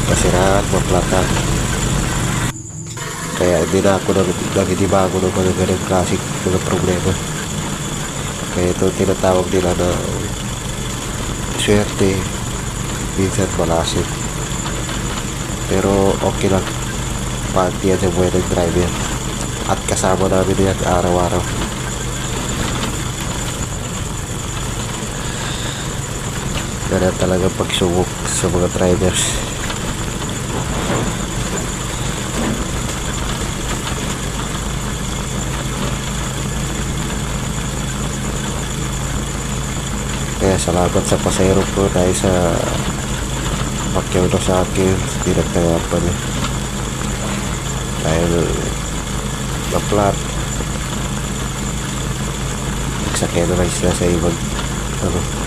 kasiraan, maplata. Kaya hindi na ako naginibago ng mga ganang klaseng mga problema. Kaya ito tinatawag nila na swerte, minsan malasin. Pero okay lang, panty yan sa buhay ng driver. At kasama namin yan araw-araw. Ganyan talaga pagsubok sa mga drivers. Kaya salamat sa pasayro ko dahil sa pakyaw na sa akin, hindi nagtagapan eh. Dahil na-flat, nagsakyan na lang sila sa ibang ano,